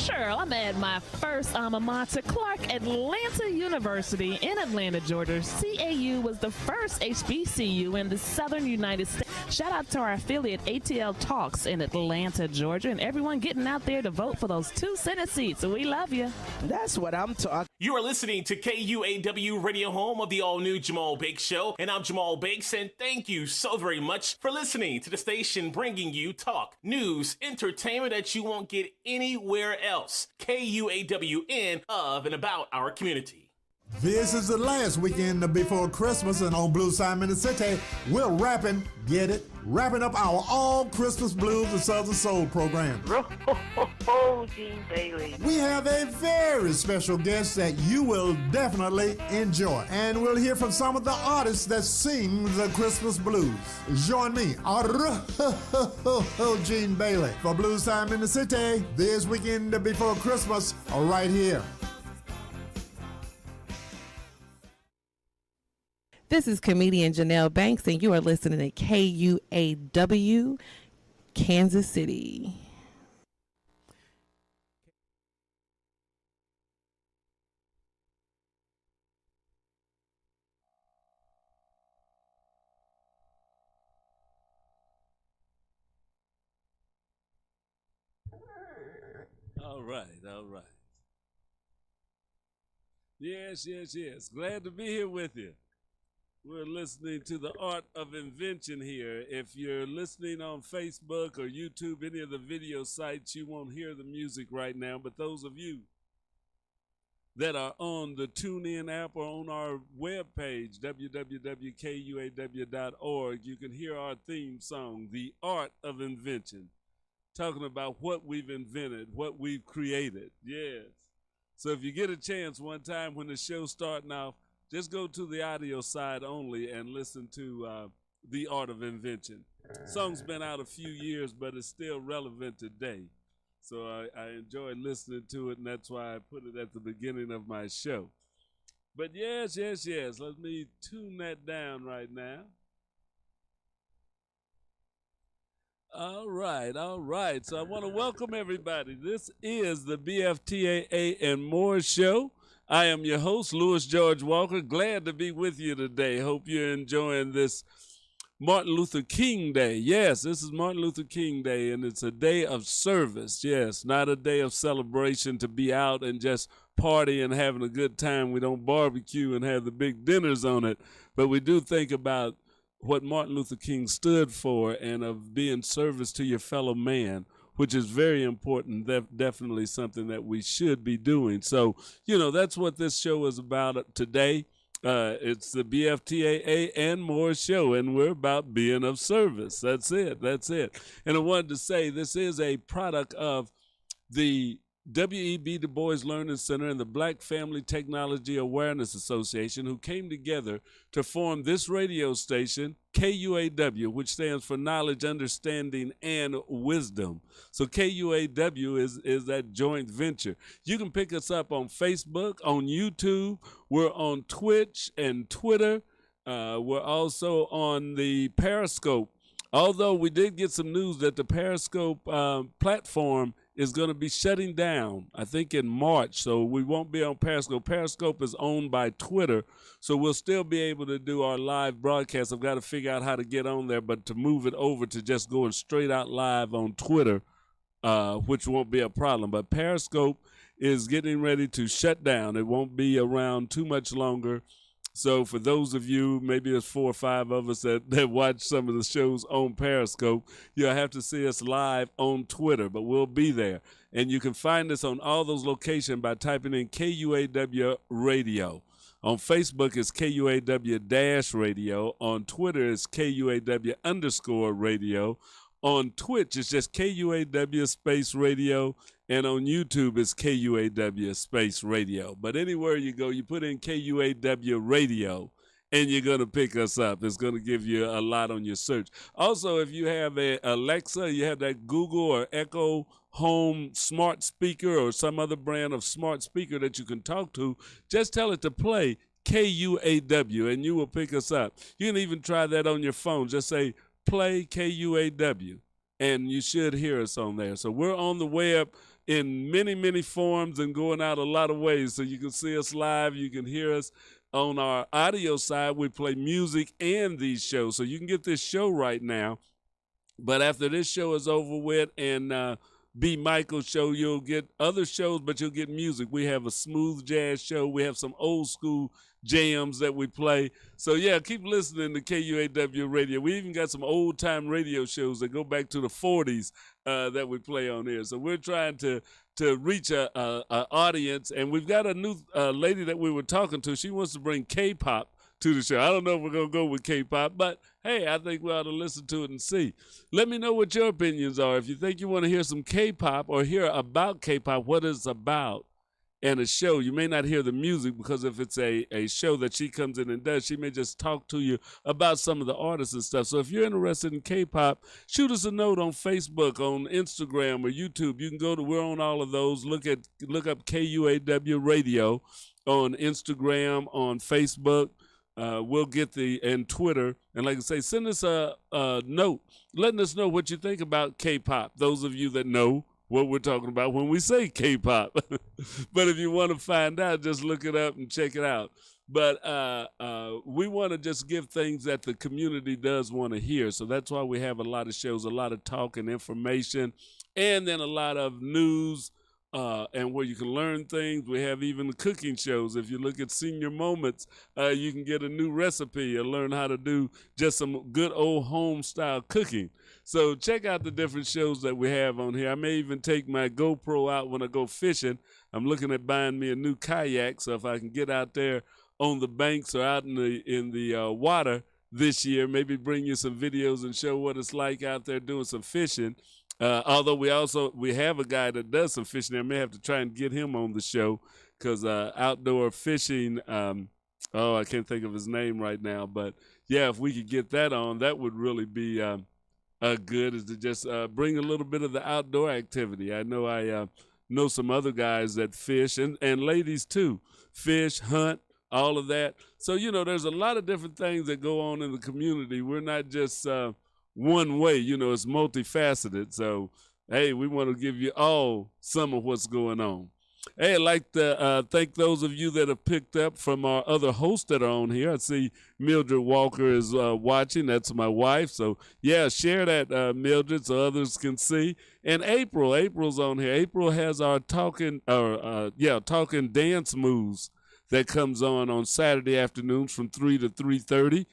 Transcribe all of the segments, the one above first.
Sure, I'm at my first alma mater, Clark Atlanta University in Atlanta, Georgia. CAU was the first HBCU in the southern United States. Shout out to our affiliate ATL Talks in Atlanta, Georgia, and everyone getting out there to vote for those 2 Senate seats. We love you. That's what I'm talking. You are listening to KUAW Radio, home of the all-new Jamal Bakes Show, and I'm Jamal Bakes, and thank you so very much for listening to the station bringing you talk, news, entertainment that you won't get anywhere else. KUAW, in, of, and about our community. This is the last weekend before Christmas, and on Blue Simon City, we're wrapping up our All Christmas Blues and Southern Soul program. Gene Bailey. We have a very special guest that you will definitely enjoy, and we'll hear from some of the artists that sing the Christmas blues. Join me, Gene Bailey, for Blue Simon City this weekend before Christmas, right here. This is comedian Janelle Banks, and you are listening to KUAW, Kansas City. All right. Yes. Glad to be here with you. We're listening to the Art of Invention here. If you're listening on Facebook or YouTube, any of the video sites, you won't hear the music right now. But those of you that are on the TuneIn app or on our webpage, www.kuaw.org, you can hear our theme song, The Art of Invention, talking about what we've invented, what we've created. Yes. So if you get a chance one time when the show's starting off, just go to the audio side only and listen to The Art of Invention. Song's been out a few years, but it's still relevant today. So I enjoy listening to it, and that's why I put it at the beginning of my show. But yes. Let me tune that down right now. All right. So I want to welcome everybody. This is the BFTAA and More show. I am your host, Louis George Walker. Glad to be with you today. Hope you're enjoying this Martin Luther King Day. Yes, this is Martin Luther King Day, and it's a day of service. Yes, not a day of celebration to be out and just party and having a good time. We don't barbecue and have the big dinners on it, but we do think about what Martin Luther King stood for and of being service to your fellow man, which is very important, definitely something that we should be doing. So, that's what this show is about today. It's the BFTAA and More show, and we're about being of service. That's it. And I wanted to say this is a product of the W.E.B. Du Bois Learning Center and the Black Family Technology Awareness Association, who came together to form this radio station, KUAW, which stands for Knowledge, Understanding, and Wisdom. So KUAW is that joint venture. You can pick us up on Facebook, on YouTube. We're on Twitch and Twitter. We're also on the Periscope. Although we did get some news that the Periscope platform is going to be shutting down, I think in March, so we won't be on Periscope. Periscope is owned by Twitter, so we'll still be able to do our live broadcast. I've got to figure out how to get on there, but to move it over to just going straight out live on Twitter, which won't be a problem. But Periscope is getting ready to shut down. It won't be around too much longer. So for those of you, maybe there's 4 or 5 of us that watch some of the shows on Periscope, you'll have to see us live on Twitter, but we'll be there. And you can find us on all those locations by typing in KUAW Radio. On Facebook, it's KUAW-radio. On Twitter, it's KUAW_radio. On Twitch, it's just KUAW space radio. And on YouTube, it's KUAW space radio. But anywhere you go, you put in KUAW radio, and you're going to pick us up. It's going to give you a lot on your search. Also, if you have a Alexa, you have that Google or Echo Home smart speaker or some other brand of smart speaker that you can talk to, just tell it to play KUAW, and you will pick us up. You can even try that on your phone. Just say, play KUAW, and you should hear us on there. So we're on the web in many, many forms and going out a lot of ways. So you can see us live. You can hear us on our audio side. We play music and these shows. So you can get this show right now. But after this show is over with and B. Michael's show, you'll get other shows, but you'll get music. We have a smooth jazz show. We have some old school jams that we play. So, yeah, keep listening to KUAW Radio. We even got some old-time radio shows that go back to the 40s that we play on here. So we're trying to reach a audience. And we've got a new lady that we were talking to. She wants to bring K-pop to the show. I don't know if we're going to go with K-pop, but hey, I think we ought to listen to it and see. Let me know what your opinions are. If you think you want to hear some K-pop or hear about K-pop, what it's about, and a show, you may not hear the music because if it's a show that she comes in and does, she may just talk to you about some of the artists and stuff. So if you're interested in K-pop, shoot us a note on Facebook, on Instagram, or YouTube. You can go to, we're on all of those. Look up KUAW Radio on Instagram, on Facebook. We'll get and Twitter. And like I say, send us a note letting us know what you think about K-pop. Those of you that know what we're talking about when we say K-pop. But if you want to find out, just look it up and check it out. But we want to just give things that the community does want to hear. So that's why we have a lot of shows, a lot of talk and information, and then a lot of news. And where you can learn things. We have even cooking shows. If you look at Senior Moments, you can get a new recipe and learn how to do just some good old home style cooking. So check out the different shows that we have on here. I may even take my GoPro out when I go fishing. I'm looking at buying me a new kayak, so if I can get out there on the banks or out in the water this year, maybe bring you some videos and show what it's like out there doing some fishing. Although we have a guy that does some fishing. I may have to try and get him on the show because outdoor fishing, I can't think of his name right now. But, yeah, if we could get that on, that would really be good, is to just bring a little bit of the outdoor activity. I know I know some other guys that fish, and ladies too, fish, hunt, all of that. So, there's a lot of different things that go on in the community. We're not just one way, it's multifaceted. So, hey, we want to give you all some of what's going on. Hey, I'd like to thank those of you that have picked up from our other hosts that are on here. I see Mildred Walker is watching. That's my wife. So, yeah, share that, Mildred, so others can see. And April's on here. April has our talking dance moves that comes on Saturday afternoons from 3 to 3:30.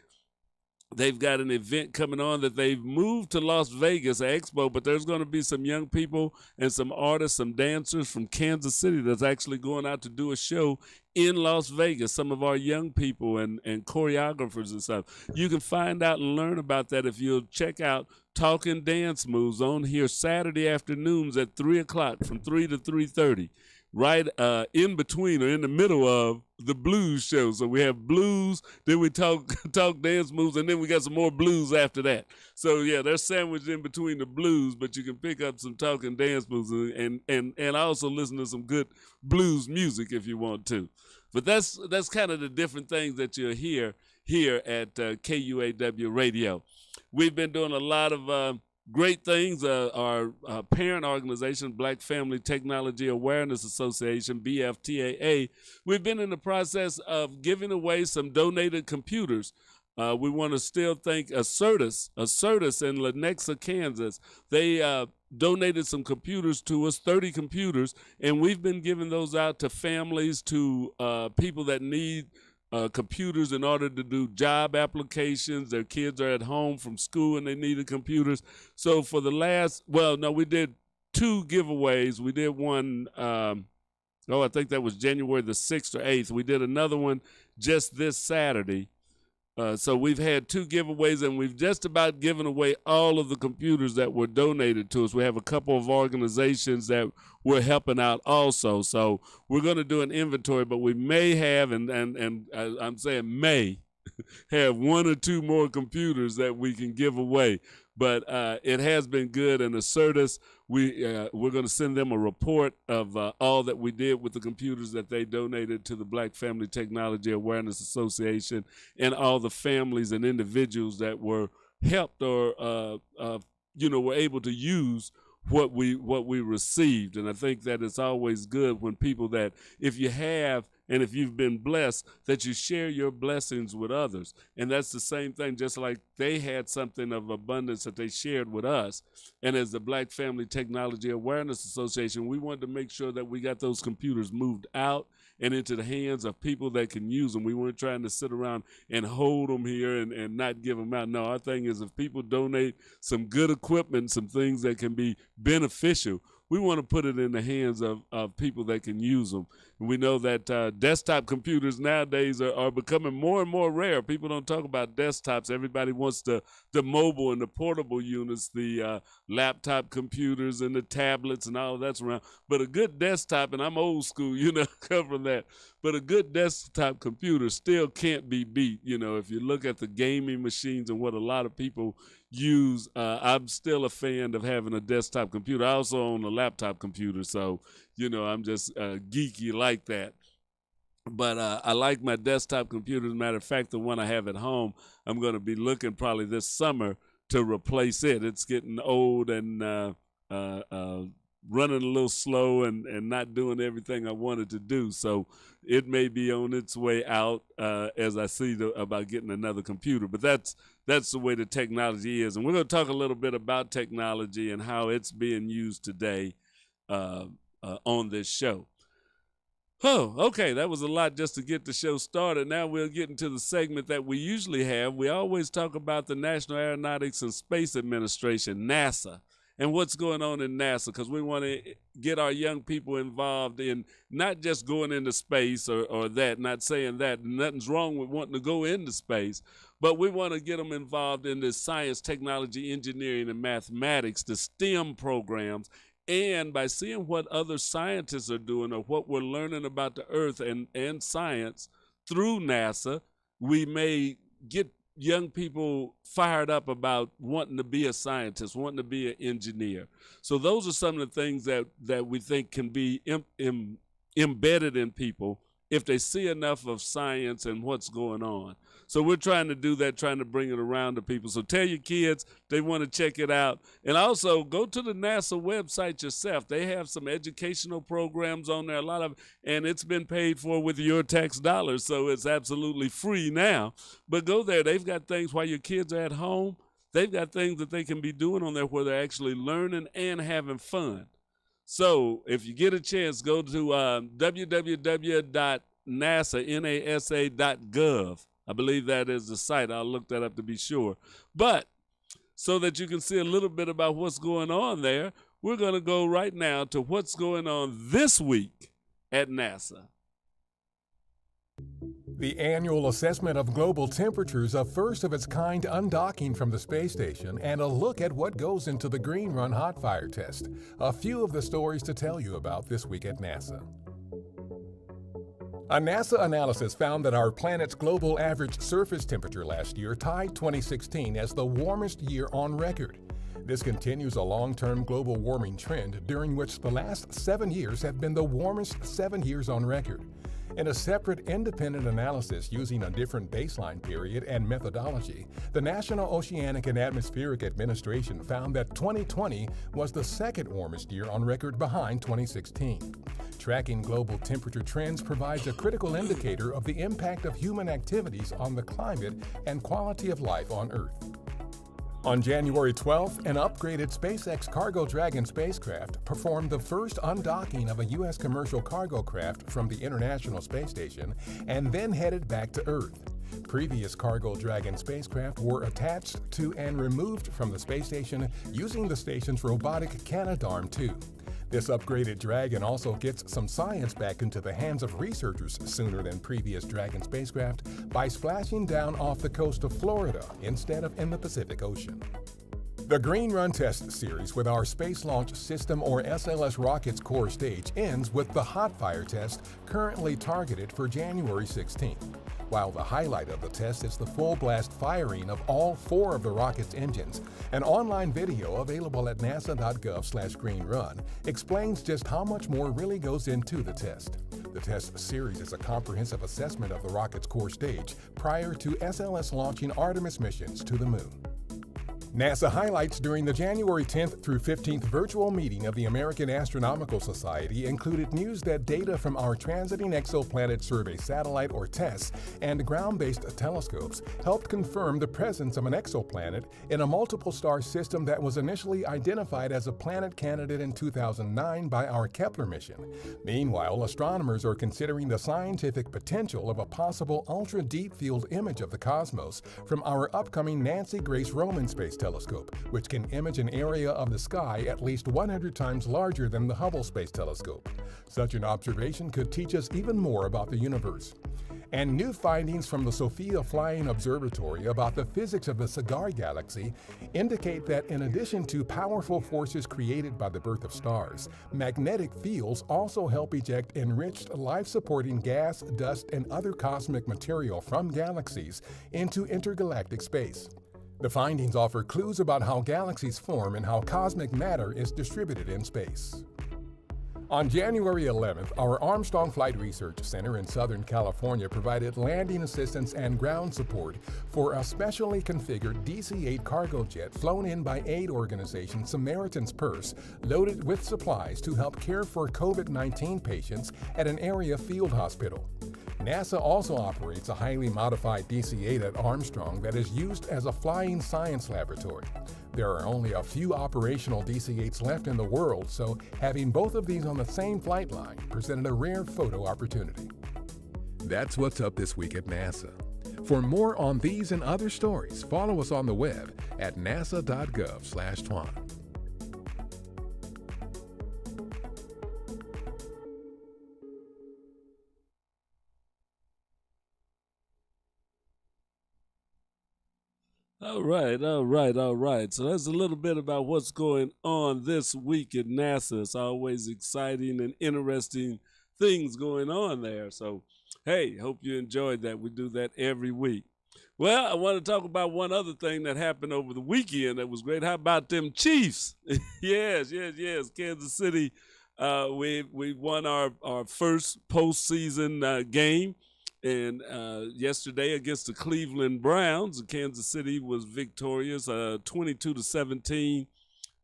They've got an event coming on that they've moved to Las Vegas, Expo, but there's going to be some young people and some artists, some dancers from Kansas City that's actually going out to do a show in Las Vegas, some of our young people and choreographers and stuff. You can find out and learn about that if you'll check out Talking Dance Moves on here Saturday afternoons at 3 o'clock from 3 to 3:30. Right in between or in the middle of the blues show. So we have blues, then we talk dance moves, and then we got some more blues after that. So, yeah, they're sandwiched in between the blues, but you can pick up some talking dance moves and also listen to some good blues music if you want to. But that's kind of the different things that you'll hear here at KUAW Radio. We've been doing a lot of great things. Our parent organization, Black Family Technology Awareness Association, BFTAA, we've been in the process of giving away some donated computers. We want to still thank Assertus in Lenexa, Kansas. They donated some computers to us, 30 computers, and we've been giving those out to families, to people that need computers in order to do job applications. Their kids are at home from school and they needed computers. So for the we did 2 giveaways. We did one, I think that was January the 6th or 8th. We did another one just this Saturday. So we've had 2 giveaways, and we've just about given away all of the computers that were donated to us. We have a couple of organizations that we're helping out also. So we're going to do an inventory, but we may have, and I'm saying may, have 1 or 2 more computers that we can give away. But it has been good, and Assertus, we're going to send them a report of all that we did with the computers that they donated to the Black Family Technology Awareness Association, and all the families and individuals that were helped or were able to use what we received. And I think that it's always good when people that if you have and if you've been blessed, that you share your blessings with others. And that's the same thing, just like they had something of abundance that they shared with us. And as the Black Family Technology Awareness Association, we wanted to make sure that we got those computers moved out and into the hands of people that can use them. We weren't trying to sit around and hold them here and not give them out. No, our thing is if people donate some good equipment, some things that can be beneficial, we want to put it in the hands of people that can use them. And we know that desktop computers nowadays are becoming more and more rare. People don't talk about desktops. Everybody wants the mobile and the portable units, the laptop computers and the tablets and all that's around. But a good desktop, and I'm old school, covering that, but a good desktop computer still can't be beat. If you look at the gaming machines and what a lot of people use, I'm still a fan of having a desktop computer. I also own a laptop computer, so I'm just geeky like that. But I like my desktop computer. As a matter of fact, the one I have at home, I'm going to be looking probably this summer to replace it. It's getting old and running a little slow and not doing everything I wanted to do. So it may be on its way out as I see about getting another computer. But that's the way the technology is. And we're going to talk a little bit about technology and how it's being used today on this show. Oh, okay, that was a lot just to get the show started. Now we'll get into the segment that we usually have. We always talk about the National Aeronautics and Space Administration, NASA, and what's going on in NASA, because we want to get our young people involved in not just going into space or that, not saying that. Nothing's wrong with wanting to go into space, but we want to get them involved in the science, technology, engineering, and mathematics, the STEM programs. And by seeing what other scientists are doing or what we're learning about the Earth and science through NASA, we may get young people fired up about wanting to be a scientist, wanting to be an engineer. So those are some of the things that we think can be embedded in people if they see enough of science and what's going on. So we're trying to do that, trying to bring it around to people. So tell your kids they want to check it out. And also go to the NASA website yourself. They have some educational programs on there, and it's been paid for with your tax dollars. So it's absolutely free now. But go there. They've got things while your kids are at home. They've got things that they can be doing on there where they're actually learning and having fun. So if you get a chance, go to www.nasa.gov. I believe that is the site. I'll look that up to be sure. But so that you can see a little bit about what's going on there, we're going to go right now to what's going on this week at NASA. The annual assessment of global temperatures, a first-of-its-kind undocking from the space station, and a look at what goes into the Green Run hot fire test. A few of the stories to tell you about this week at NASA. A NASA analysis found that our planet's global average surface temperature last year tied 2016 as the warmest year on record. This continues a long-term global warming trend during which the last 7 years have been the warmest 7 years on record. In a separate independent analysis using a different baseline period and methodology, the National Oceanic and Atmospheric Administration found that 2020 was the second warmest year on record behind 2016. Tracking global temperature trends provides a critical indicator of the impact of human activities on the climate and quality of life on Earth. On January 12th, an upgraded SpaceX Cargo Dragon spacecraft performed the first undocking of a U.S. commercial cargo craft from the International Space Station and then headed back to Earth. Previous Cargo Dragon spacecraft were attached to and removed from the space station using the station's robotic Canadarm2. This upgraded Dragon also gets some science back into the hands of researchers sooner than previous Dragon spacecraft by splashing down off the coast of Florida instead of in the Pacific Ocean. The Green Run test series with our Space Launch System or SLS rocket's core stage ends with the hot fire test currently targeted for January 16th. While the highlight of the test is the full blast firing of all 4 of the rocket's engines, an online video available at nasa.gov/greenrun explains just how much more really goes into the test. The test series is a comprehensive assessment of the rocket's core stage prior to SLS launching Artemis missions to the moon. NASA highlights during the January 10th through 15th virtual meeting of the American Astronomical Society included news that data from our Transiting Exoplanet Survey satellite or TESS and ground-based telescopes helped confirm the presence of an exoplanet in a multiple star system that was initially identified as a planet candidate in 2009 by our Kepler mission. Meanwhile, astronomers are considering the scientific potential of a possible ultra-deep field image of the cosmos from our upcoming Nancy Grace Roman Space Telescope, which can image an area of the sky at least 100 times larger than the Hubble Space Telescope. Such an observation could teach us even more about the universe. And new findings from the Sophia Flying Observatory about the physics of the Cigar Galaxy indicate that in addition to powerful forces created by the birth of stars, magnetic fields also help eject enriched life-supporting gas, dust, and other cosmic material from galaxies into intergalactic space. The findings offer clues about how galaxies form and how cosmic matter is distributed in space. On January 11th, our Armstrong Flight Research Center in Southern California provided landing assistance and ground support for a specially configured DC-8 cargo jet flown in by aid organization Samaritan's Purse, loaded with supplies to help care for COVID-19 patients at an area field hospital. NASA also operates a highly modified DC-8 at Armstrong that is used as a flying science laboratory. There are only a few operational DC-8s left in the world, so having both of these on the same flight line presented a rare photo opportunity. That's what's up this week at NASA. For more on these and other stories, follow us on the web at nasa.gov/twan. All right. So that's a little bit about what's going on this week at NASA. It's always exciting and interesting things going on there. So, hey, hope you enjoyed that. We do that every week. Well, I want to talk about one other thing that happened over the weekend that was great. How about them Chiefs? Yes. Kansas City, we won our first postseason game. And yesterday against the Cleveland Browns, Kansas City was victorious. 22-17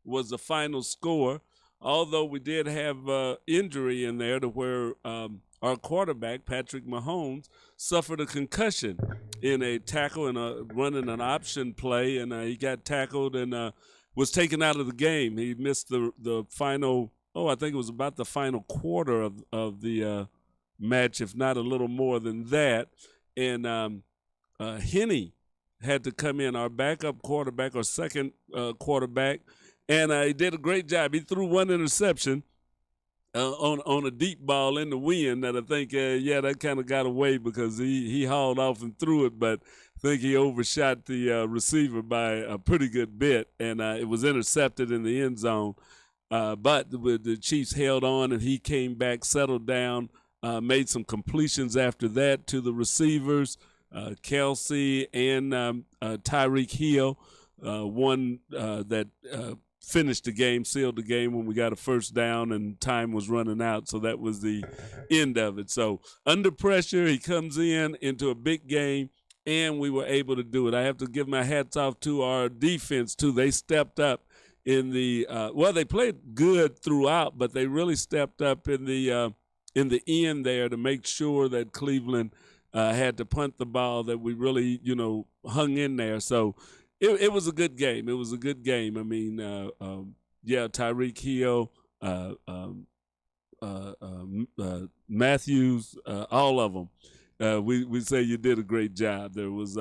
was the final score. Although we did have injury in there to where our quarterback, Patrick Mahomes, suffered a concussion in a tackle and running an option play, and he got tackled and was taken out of the game. He missed the final, I think it was about the final quarter of the match, if not a little more than that. And Henney had to come in, our backup quarterback, our second quarterback, and he did a great job. He threw one interception on a deep ball in the wind that I think, that kind of got away because he hauled off and threw it, but I think he overshot the receiver by a pretty good bit, and it was intercepted in the end zone. But the Chiefs held on, and he came back, settled down, made some completions after that to the receivers, Kelsey and Tyreek Hill, one that finished the game, sealed the game when we got a first down and time was running out. So that was the end of it. So under pressure, he comes into a big game, and we were able to do it. I have to give my hats off to our defense, too. They stepped up in the they played good throughout, but they really stepped up in the end there to make sure that Cleveland had to punt the ball, that we really, hung in there. So it was a good game. It was a good game. I mean, Tyreek Hill, Matthews, all of them. We say you did a great job. There was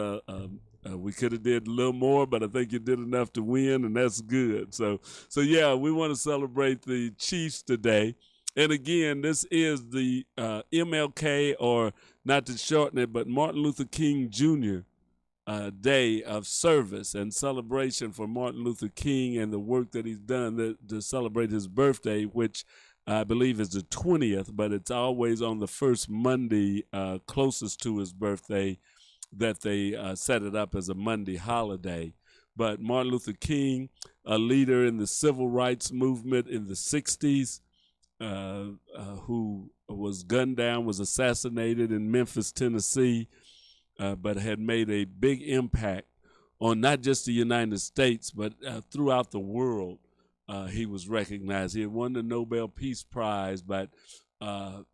we could have did a little more, but I think you did enough to win, and that's good. So we want to celebrate the Chiefs today. And again, this is the MLK, or not to shorten it, but Martin Luther King Jr. Day of service and celebration for Martin Luther King and the work that he's done to celebrate his birthday, which I believe is the 20th, but it's always on the first Monday closest to his birthday that they set it up as a Monday holiday. But Martin Luther King, a leader in the civil rights movement in the 60s, who was gunned down, was assassinated in Memphis, Tennessee, but had made a big impact on not just the United States, but throughout the world. He was recognized. He had won the Nobel Peace Prize, but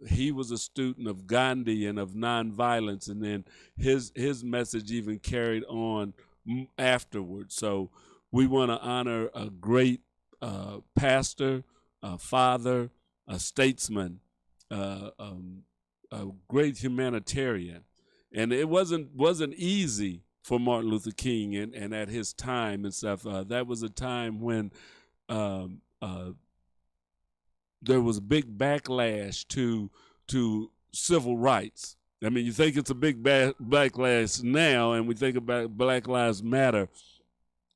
he was a student of Gandhi and of nonviolence, and then his message even carried on afterwards. So we want to honor a great pastor, a father, a statesman, a great humanitarian, and it wasn't easy for Martin Luther King and at his time and stuff. That was a time when there was a big backlash to civil rights. I mean, you think it's a big backlash now, and we think about Black Lives Matter,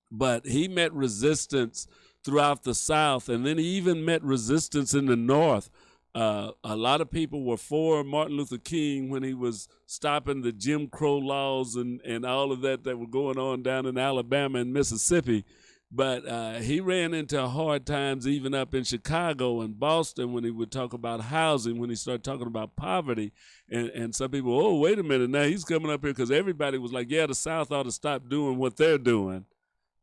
but he met resistance throughout the South, and then he even met resistance in the North. A lot of people were for Martin Luther King when he was stopping the Jim Crow laws and all of that were going on down in Alabama and Mississippi. But he ran into hard times even up in Chicago and Boston when he would talk about housing, when he started talking about poverty. And some people, oh, wait a minute, now he's coming up here, because everybody was like, yeah, the South ought to stop doing what they're doing.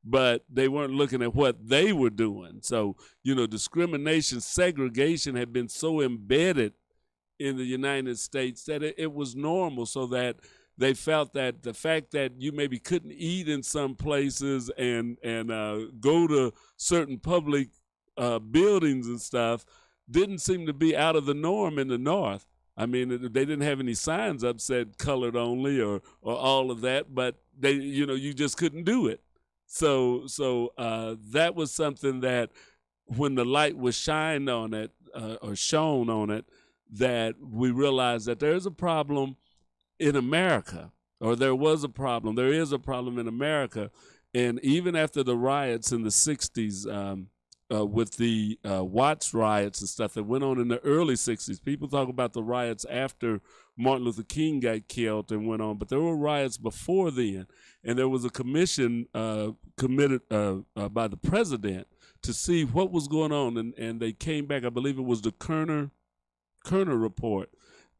But they weren't looking at what they were doing. So, discrimination, segregation had been so embedded in the United States that it was normal, so that they felt that the fact that you maybe couldn't eat in some places and go to certain public buildings and stuff didn't seem to be out of the norm in the North. I mean, they didn't have any signs up said colored only or all of that, but they, you just couldn't do it. So that was something that when the light was shined on it or shone on it, that we realized that there's a problem in America, or there was a problem. There is a problem in America. And even after the riots in the 60s, with the Watts riots and stuff that went on in the early 60s, people talk about the riots after Martin Luther King got killed and went on, but there were riots before then. And there was a commission committed by the president to see what was going on. And they came back, I believe it was the Kerner report,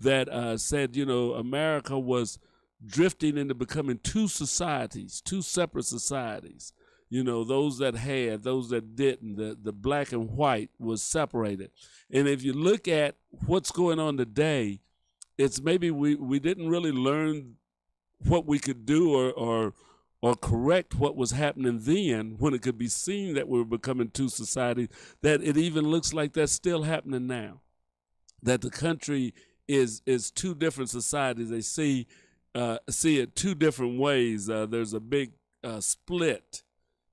that said, America was drifting into becoming two societies, two separate societies. Those that had, those that didn't, the black and white was separated. And if you look at what's going on today, it's maybe we didn't really learn what we could do or correct what was happening then, when it could be seen that we were becoming two societies, that it even looks like that's still happening now, that the country is two different societies. They see it two different ways. There's a big split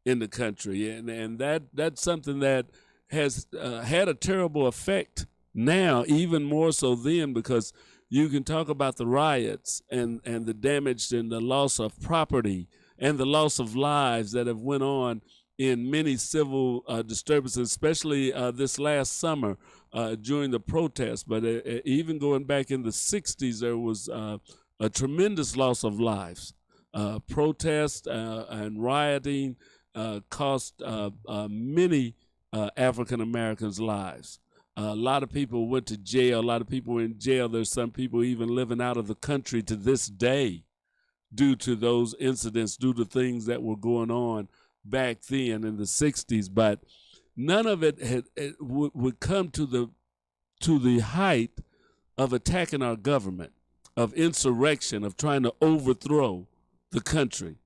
in the country, and that's something that has had a terrible effect now, even more so then, because you can talk about the riots and the damage and the loss of property and the loss of lives that have went on in many civil disturbances, especially this last summer during the protests. But even going back in the 60s, there was a tremendous loss of lives. Protests and rioting cost many African Americans' lives. A lot of people went to jail. A lot of people were in jail. There's some people even living out of the country to this day due to those incidents, due to things that were going on back then in the 60s. But none of it would come to the height of attacking our government, of insurrection, of trying to overthrow the country.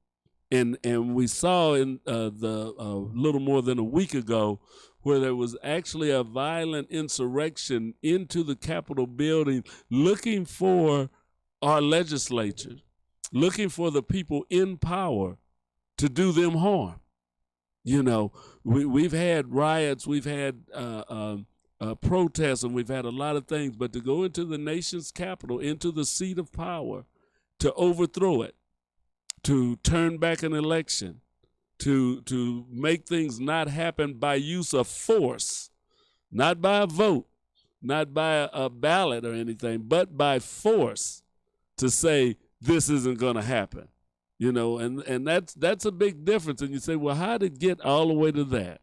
And we saw in the little more than a week ago where there was actually a violent insurrection into the Capitol building, looking for our legislature, looking for the people in power to do them harm. We've had riots, we've had protests, and we've had a lot of things, but to go into the nation's capital, into the seat of power, to overthrow it, to turn back an election, to make things not happen by use of force, not by a vote, not by a ballot or anything, but by force, to say this isn't going to happen, and that's a big difference. And you say, well, how did it get all the way to that?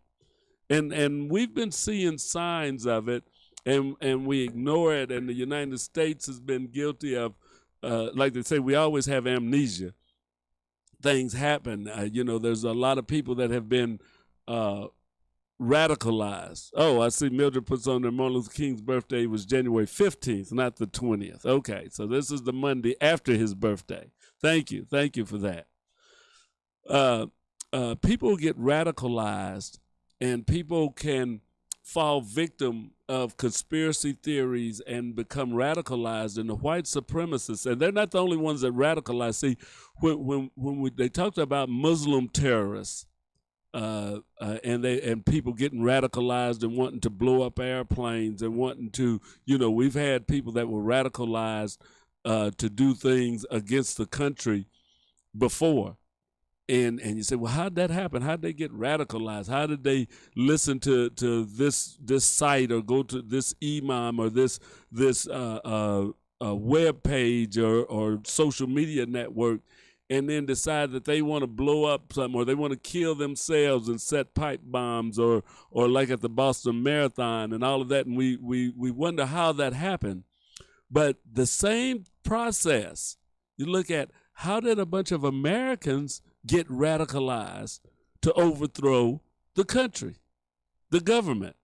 And we've been seeing signs of it, and we ignore it. And the United States has been guilty of, like they say, we always have amnesia. things happen. There's a lot of people that have been radicalized. Oh, I see Mildred puts on there Martin Luther King's birthday was January 15th, not the 20th. Okay, so this is the Monday after his birthday. Thank you for that. People get radicalized, and people can fall victim of conspiracy theories and become radicalized. And the white supremacists, and they're not the only ones that radicalize. See, when they talked about Muslim terrorists, and people getting radicalized and wanting to blow up airplanes and wanting to, we've had people that were radicalized to do things against the country before. And you say, well, how'd that happen? How'd they get radicalized? How did they listen to this site or go to this imam or this web page or social media network, and then decide that they want to blow up something or they want to kill themselves and set pipe bombs or like at the Boston Marathon and all of that? And we wonder how that happened. But the same process, you look at, how did a bunch of Americans get radicalized to overthrow the country, the government?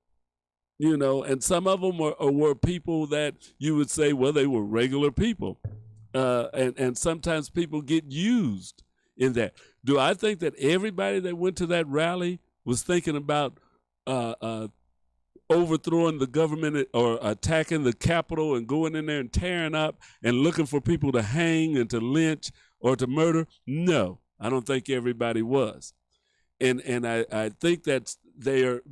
And some of them were people that you would say, well, they were regular people. And sometimes people get used in that. Do I think that everybody that went to that rally was thinking about overthrowing the government or attacking the Capitol and going in there and tearing up and looking for people to hang and to lynch or to murder? No, I don't think everybody was. And I think that they are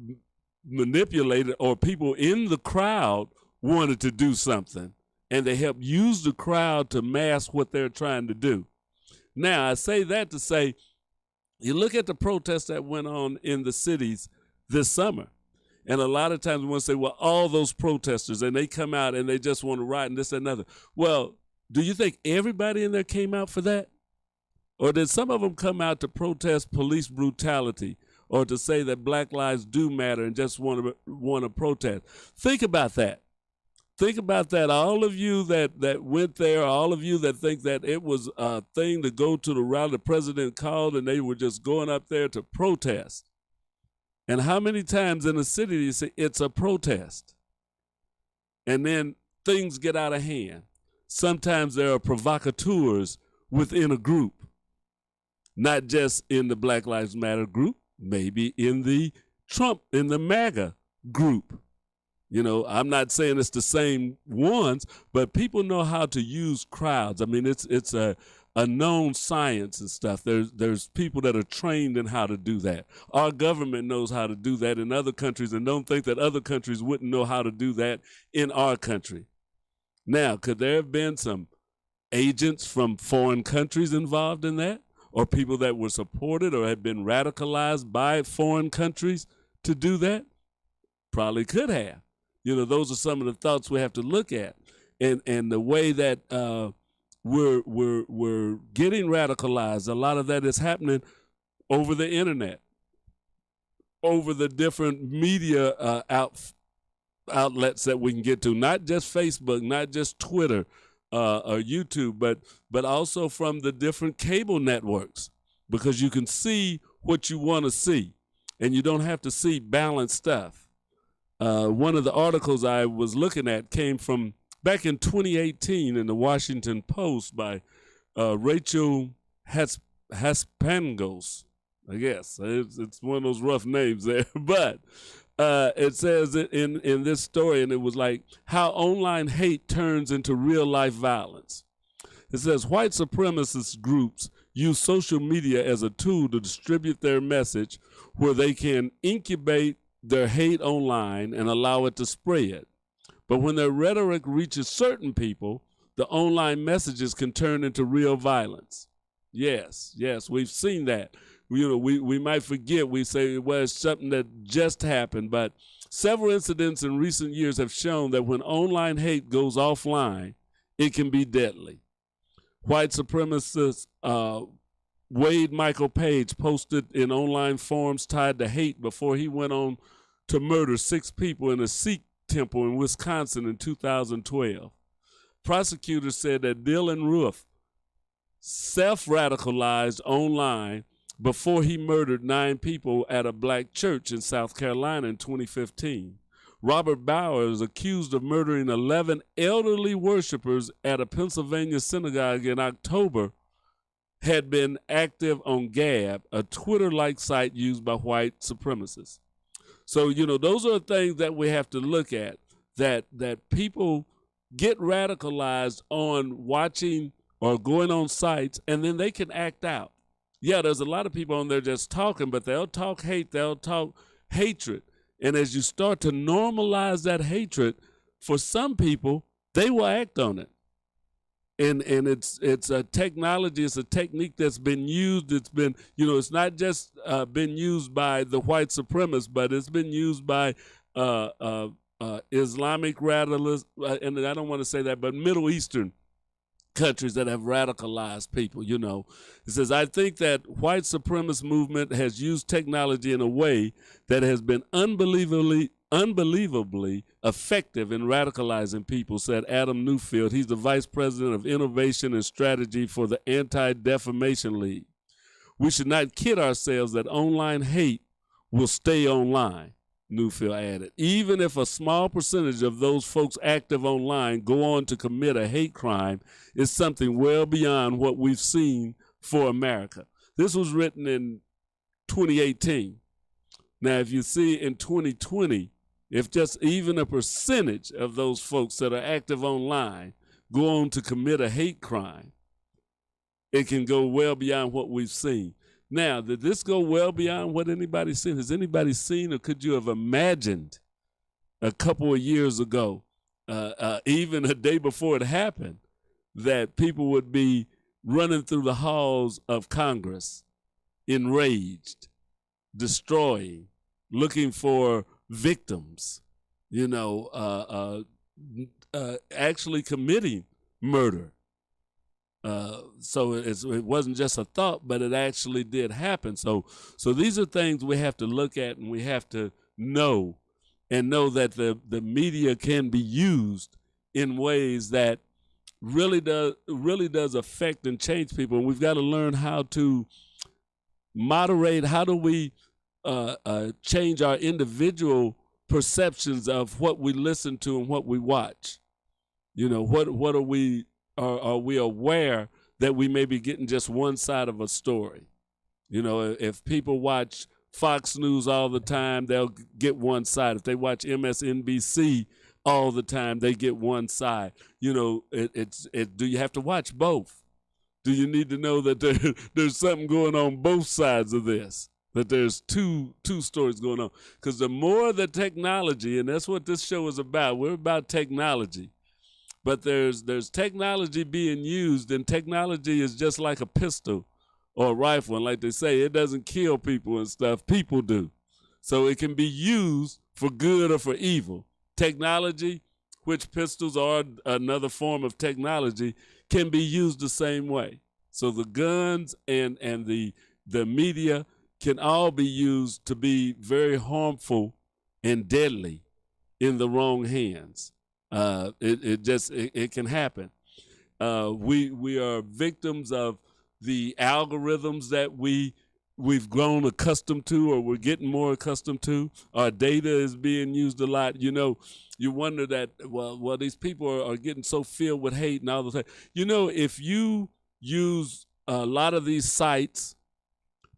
manipulated, or people in the crowd wanted to do something, and they helped use the crowd to mask what they're trying to do. Now, I say that to say, you look at the protests that went on in the cities this summer, and a lot of times we want to say, well, all those protesters, and they come out and they just want to riot and this and another. Well, do you think everybody in there came out for that? Or did some of them come out to protest police brutality or to say that Black lives do matter and just want to protest? Think about that. Think about that. All of you that went there, all of you that think that it was a thing to go to the rally the president called and they were just going up there to protest. And how many times in a city do you say it's a protest? And then things get out of hand. Sometimes there are provocateurs within a group, not just in the Black Lives Matter group, maybe in the MAGA group. I'm not saying it's the same ones, but people know how to use crowds. I mean, it's a known science and stuff. There's people that are trained in how to do that. Our government knows how to do that in other countries, and don't think that other countries wouldn't know how to do that in our country. Now, could there have been some agents from foreign countries involved in that, or people that were supported or had been radicalized by foreign countries to do that? Probably could have. Those are some of the thoughts we have to look at, and the way that we're getting radicalized. A lot of that is happening over the internet, over the different media outlets that we can get to, not just Facebook, not just Twitter or YouTube, but also from the different cable networks, because you can see what you want to see, and you don't have to see balanced stuff. One of the articles I was looking at came from back in 2018 in the Washington Post by Rachel Haspangos. I guess it's one of those rough names there, but it says in this story, and it was like how online hate turns into real life violence. It says white supremacist groups use social media as a tool to distribute their message, where they can incubate their hate online and allow it to spread. But when their rhetoric reaches certain people, the online messages can turn into real violence. Yes, we've seen that. We might forget, we say, well, it's something that just happened, but several incidents in recent years have shown that when online hate goes offline, it can be deadly. White supremacist Wade Michael Page posted in online forums tied to hate before he went on to murder 6 people in a Sikh temple in Wisconsin in 2012. Prosecutors said that Dylan Roof self-radicalized online before he murdered 9 people at a black church in South Carolina in 2015. Robert Bauer is accused of murdering 11 elderly worshipers at a Pennsylvania synagogue in October, had been active on Gab, a Twitter-like site used by white supremacists. So, those are things that we have to look at, that people get radicalized on watching or going on sites, and then they can act out. Yeah, there's a lot of people on there just talking, but they'll talk hate, they'll talk hatred. And as you start to normalize that hatred, for some people, they will act on it. And it's a technology, it's a technique that's been used. It's been, it's not just been used by the white supremacists, but it's been used by Islamic radicalists, and I don't want to say that, but Middle Eastern countries that have radicalized people. It says, I think that white supremacist movement has used technology in a way that has been unbelievably effective in radicalizing people, said Adam Newfield. He's the vice president of innovation and strategy for the Anti-Defamation League. We should not kid ourselves that online hate will stay online, Newfield added. Even if a small percentage of those folks active online go on to commit a hate crime, it's something well beyond what we've seen for America. This was written in 2018. Now, if you see in 2020, if just even a percentage of those folks that are active online go on to commit a hate crime, it can go well beyond what we've seen. Now, did this go well beyond what anybody's seen? Has anybody seen, or could you have imagined a couple of years ago, even a day before it happened, that people would be running through the halls of Congress, enraged, destroying, looking for victims, actually committing murder? So it wasn't just a thought, but it actually did happen. So these are things we have to look at, and we have to know that the media can be used in ways that really does affect and change people. And we've got to learn how to moderate. How do we change our individual perceptions of what we listen to and what we watch? What are we aware that we may be getting just one side of a story? If people watch Fox News all the time, they'll get one side. If they watch MSNBC all the time, they get one side. Do you have to watch both? Do you need to know that there's something going on both sides of this? That there's two stories going on? Because the more the technology, and that's what this show is about. We're about technology. But there's technology being used, and technology is just like a pistol or a rifle. And like they say, it doesn't kill people and stuff. People do. So it can be used for good or for evil. Technology, which pistols are another form of technology, can be used the same way. So the guns and the media can all be used to be very harmful and deadly in the wrong hands. It can happen. We are victims of the algorithms that we've grown accustomed to, or we're getting more accustomed to. Our data is being used a lot. You wonder that, well, these people are getting so filled with hate and all the time. If you use a lot of these sites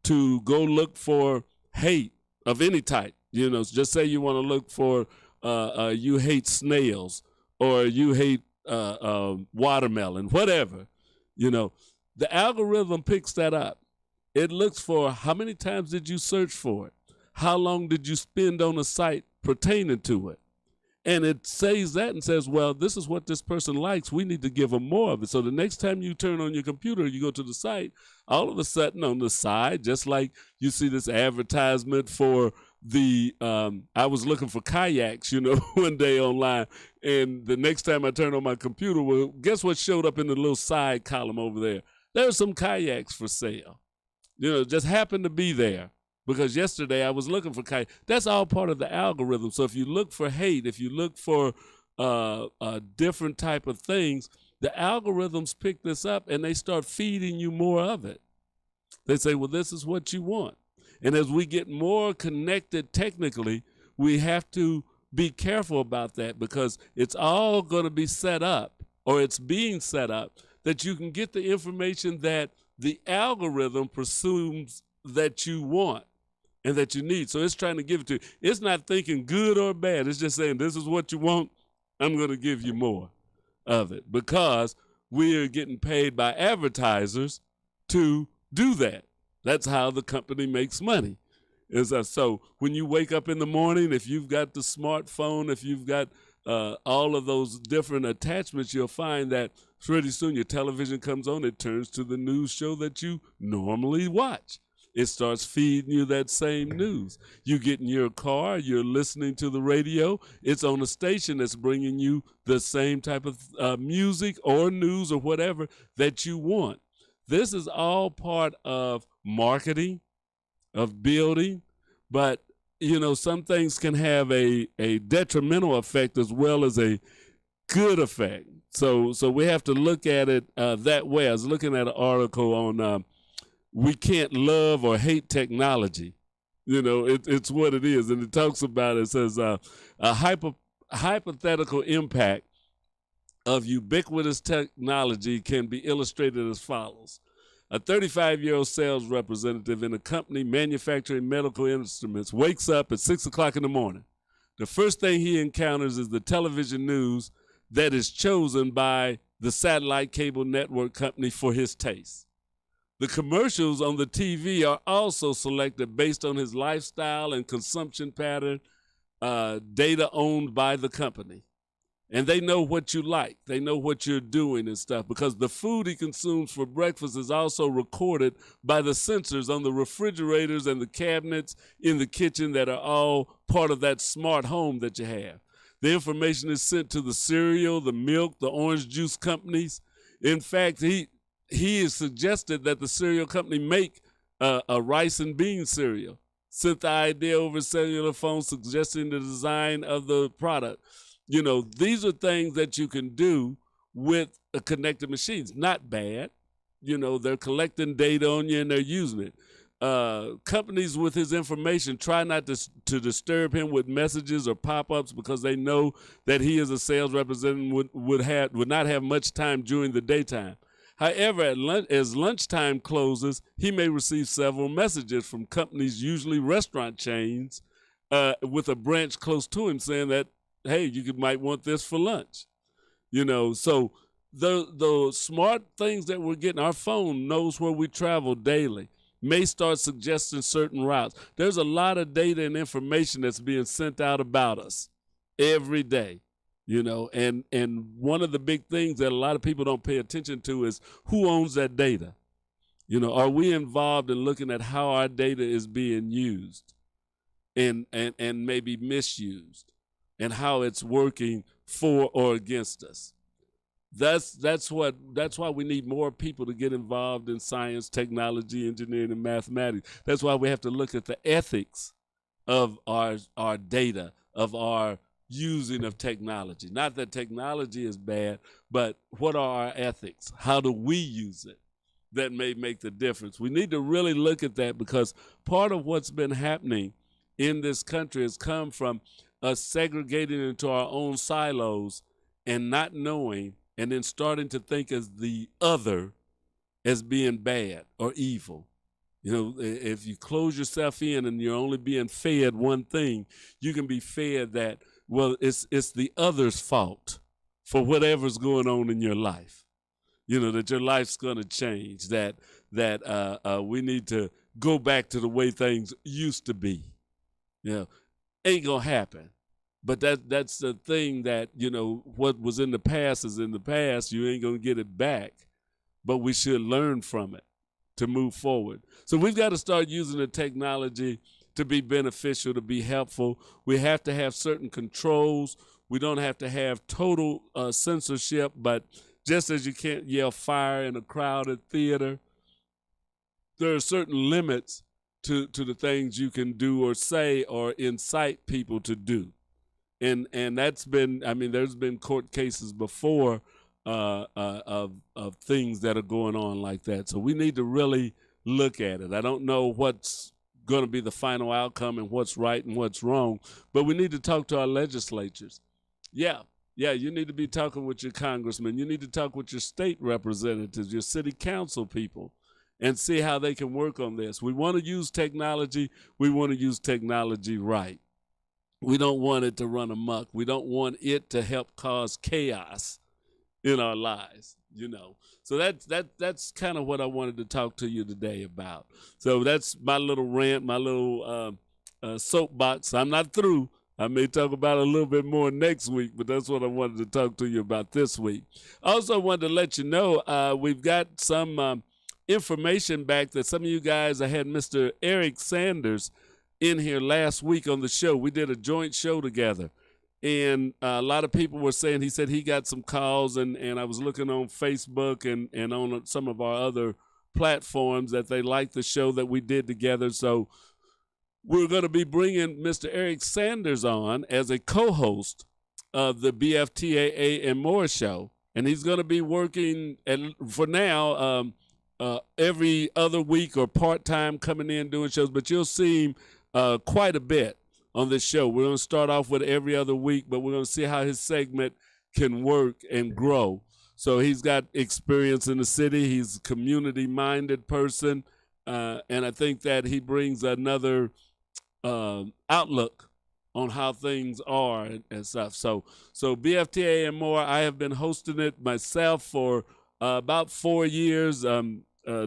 to go look for hate of any type, just say you want to look for you hate snails, or you hate watermelon, whatever, the algorithm picks that up. It looks for how many times did you search for it? How long did you spend on a site pertaining to it? And it says that and says, well, this is what this person likes. We need to give them more of it. So the next time you turn on your computer, you go to the site, all of a sudden on the side, just like you see this advertisement for I was looking for kayaks, one day online. And the next time I turned on my computer, well, guess what showed up in the little side column over there? There's some kayaks for sale. Just happened to be there. Because yesterday I was looking for kayaks. That's all part of the algorithm. So if you look for hate, if you look for different type of things, the algorithms pick this up and they start feeding you more of it. They say, well, this is what you want. And as we get more connected technically, we have to be careful about that, because it's all going to be set up, or it's being set up, that you can get the information that the algorithm presumes that you want and that you need. So it's trying to give it to you. It's not thinking good or bad. It's just saying, this is what you want. I'm going to give you more of it, because we are getting paid by advertisers to do that. That's how the company makes money. So when you wake up in the morning, if you've got the smartphone, if you've got all of those different attachments, you'll find that pretty soon your television comes on, it turns to the news show that you normally watch. It starts feeding you that same news. You get in your car, you're listening to the radio, it's on a station that's bringing you the same type of music or news or whatever that you want. This is all part of marketing, of building, but some things can have a detrimental effect as well as a good effect. So we have to look at it that way. I was looking at an article on we can't love or hate technology. It's what it is, and it talks about it. It says a hypothetical impact of ubiquitous technology can be illustrated as follows. A 35-year-old sales representative in a company manufacturing medical instruments wakes up at 6 o'clock in the morning. The first thing he encounters is the television news that is chosen by the satellite cable network company for his taste. The commercials on the TV are also selected based on his lifestyle and consumption pattern, data owned by the company. And they know what you like. They know what you're doing and stuff, because the food he consumes for breakfast is also recorded by the sensors on the refrigerators and the cabinets in the kitchen that are all part of that smart home that you have. The information is sent to the cereal, the milk, the orange juice companies. In fact, he has suggested that the cereal company make a rice and bean cereal. Sent the idea over cellular phone suggesting the design of the product. These are things that you can do with connected machines. Not bad. They're collecting data on you and they're using it. Companies with his information try not to disturb him with messages or pop-ups, because they know that he as a sales representative would not have much time during the daytime. However, as lunchtime closes, he may receive several messages from companies, usually restaurant chains, with a branch close to him saying that, hey, you might want this for lunch. So the smart things that we're getting, our phone knows where we travel daily, may start suggesting certain routes. There's a lot of data and information that's being sent out about us every day, and one of the big things that a lot of people don't pay attention to is who owns that data. Are we involved in looking at how our data is being used and maybe misused, and how it's working for or against us? That's why we need more people to get involved in science, technology, engineering, and mathematics. That's why we have to look at the ethics of our data, of our using of technology. Not that technology is bad, but what are our ethics? How do we use it? That may make the difference. We need to really look at that, because part of what's been happening in this country has come from us segregating into our own silos and not knowing, and then starting to think as the other as being bad or evil. If you close yourself in and you're only being fed one thing, you can be fed that, well, it's the other's fault for whatever's going on in your life. That your life's going to change, that we need to go back to the way things used to be. Ain't gonna happen. But that's the thing that, what was in the past is in the past. You ain't gonna get it back. But we should learn from it to move forward. So we've got to start using the technology to be beneficial, to be helpful. We have to have certain controls. We don't have to have total censorship, but just as you can't yell fire in a crowded theater, there are certain limits to the things you can do or say or incite people to do. And that's been, there's been court cases before of things that are going on like that. So we need to really look at it. I don't know what's going to be the final outcome and what's right and what's wrong, but we need to talk to our legislatures. Yeah, you need to be talking with your congressmen. You need to talk with your state representatives, your city council people, and see how they can work on this. We want to use technology. We want to use technology right. We don't want it to run amok. We don't want it to help cause chaos in our lives, So that's kind of what I wanted to talk to you today about. So that's my little rant, my little soapbox. I'm not through. I may talk about it a little bit more next week, but that's what I wanted to talk to you about this week. Also wanted to let you know we've got some information back that some of you guys, I had Mr. Eric Sanders in here last week on the show. We did a joint show together. And a lot of people were saying, he said he got some calls, and I was looking on Facebook and on some of our other platforms that they liked the show that we did together. So we're going to be bringing Mr. Eric Sanders on as a co-host of the BFTAA and More show. And he's going to be working, for now, every other week or part-time coming in doing shows. But you'll see him quite a bit on this show. We're going to start off with every other week, but we're going to see how his segment can work and grow. So he's got experience in the city. He's a community-minded person, and I think that he brings another outlook on how things are and stuff. So BFTA and More, I have been hosting it myself for about 4 years.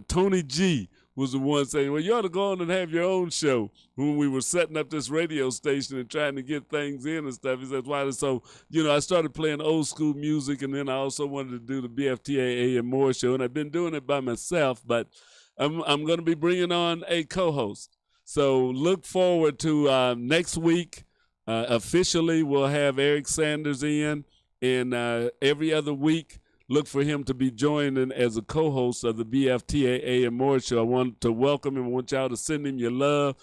Tony G was the one saying, well, you ought to go on and have your own show. When we were setting up this radio station and trying to get things in and stuff, he said, why? So, I started playing old school music, and then I also wanted to do the BFTAA and More show, and I've been doing it by myself, but I'm going to be bringing on a co-host. So look forward to next week. Officially, we'll have Eric Sanders in, and every other week, look for him to be joining as a co-host of the BFTAA and More show. I want to welcome him. I want y'all to send him your love.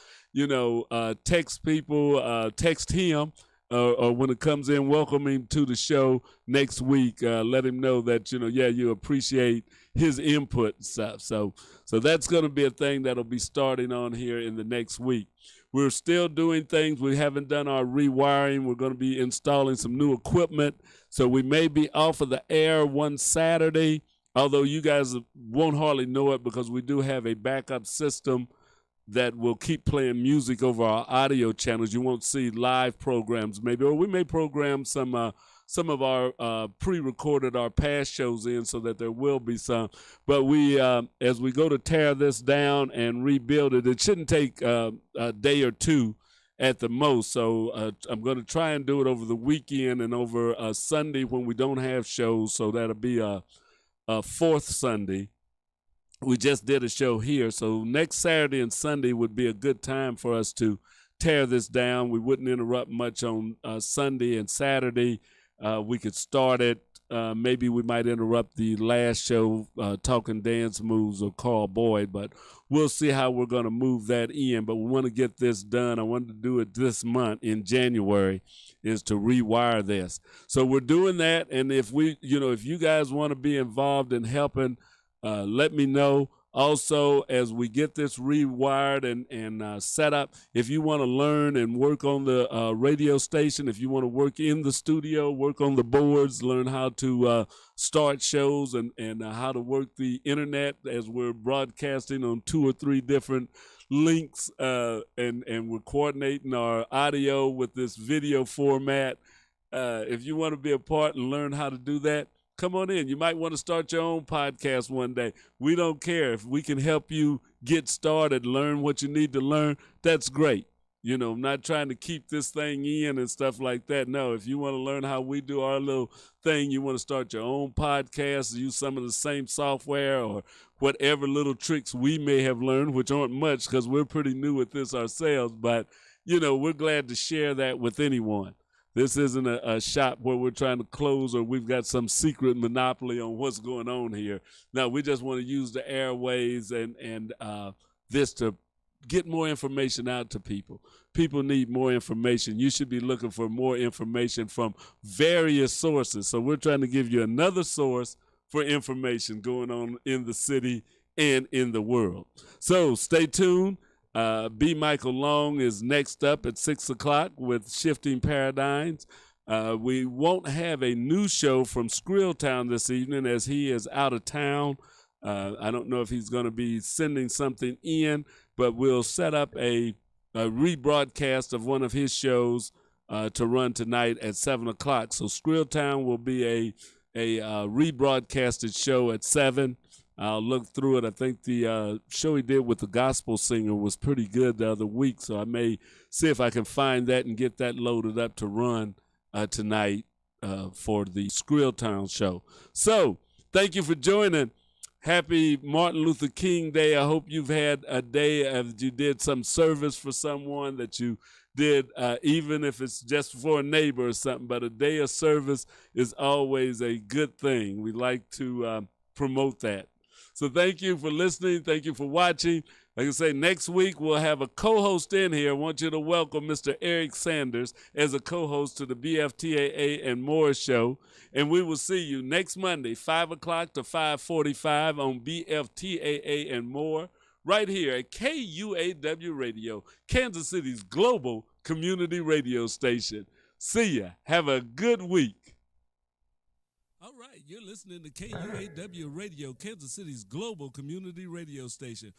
Text people, text him, or when it comes in, welcome him to the show next week. Let him know that, you appreciate his input and stuff. So that's going to be a thing that'll be starting on here in the next week. We're still doing things. We haven't done our rewiring. We're going to be installing some new equipment. So we may be off of the air one Saturday, although you guys won't hardly know it because we do have a backup system that will keep playing music over our audio channels. You won't see live programs maybe, or we may program some of our pre-recorded our past shows in so that there will be some. But we, as we go to tear this down and rebuild it, it shouldn't take a day or two at the most. So I'm going to try and do it over the weekend and over Sunday when we don't have shows. So that'll be a fourth Sunday. We just did a show here. So next Saturday and Sunday would be a good time for us to tear this down. We wouldn't interrupt much on Sunday and Saturday. We could start it. Maybe we might interrupt the last show, Talking Dance Moves or Carl Boyd, but we'll see how we're going to move that in. But we want to get this done. I wanted to do it this month in January, is to rewire this. So we're doing that. And if if you guys want to be involved in helping, let me know. Also, as we get this rewired and set up, if you want to learn and work on the radio station, if you want to work in the studio, work on the boards, learn how to start shows and how to work the internet as we're broadcasting on 2 or 3 different links, and we're coordinating our audio with this video format. If you want to be a part and learn how to do that, come on in. You might want to start your own podcast one day. We don't care. If we can help you get started, learn what you need to learn, that's great. I'm not trying to keep this thing in and stuff like that. No, if you want to learn how we do our little thing, you want to start your own podcast, use some of the same software or whatever little tricks we may have learned, which aren't much because we're pretty new at this ourselves. But, we're glad to share that with anyone. This isn't a shop where we're trying to close or we've got some secret monopoly on what's going on here. No, we just want to use the airways and this to get more information out to people. People need more information. You should be looking for more information from various sources. So we're trying to give you another source for information going on in the city and in the world. So stay tuned. B. Michael Long is next up at 6 o'clock with Shifting Paradigms. We won't have a new show from Skrilltown this evening as he is out of town. I don't know if he's going to be sending something in, but we'll set up a rebroadcast of one of his shows to run tonight at 7 o'clock. So Skrilltown will be a rebroadcasted show at 7. I'll look through it. I think the show he did with the gospel singer was pretty good the other week, so I may see if I can find that and get that loaded up to run tonight for the Skrilltown show. So thank you for joining. Happy Martin Luther King Day. I hope you've had a day of you did some service for someone, that you did, even if it's just for a neighbor or something, but a day of service is always a good thing. We like to promote that. So thank you for listening. Thank you for watching. Like I say, next week we'll have a co-host in here. I want you to welcome Mr. Eric Sanders as a co-host to the BFTAA and More show. And we will see you next Monday, 5 o'clock to 5:45 on BFTAA and More, right here at KUAW Radio, Kansas City's global community radio station. See ya. Have a good week. All right, you're listening to KUAW Radio, Kansas City's global community radio station.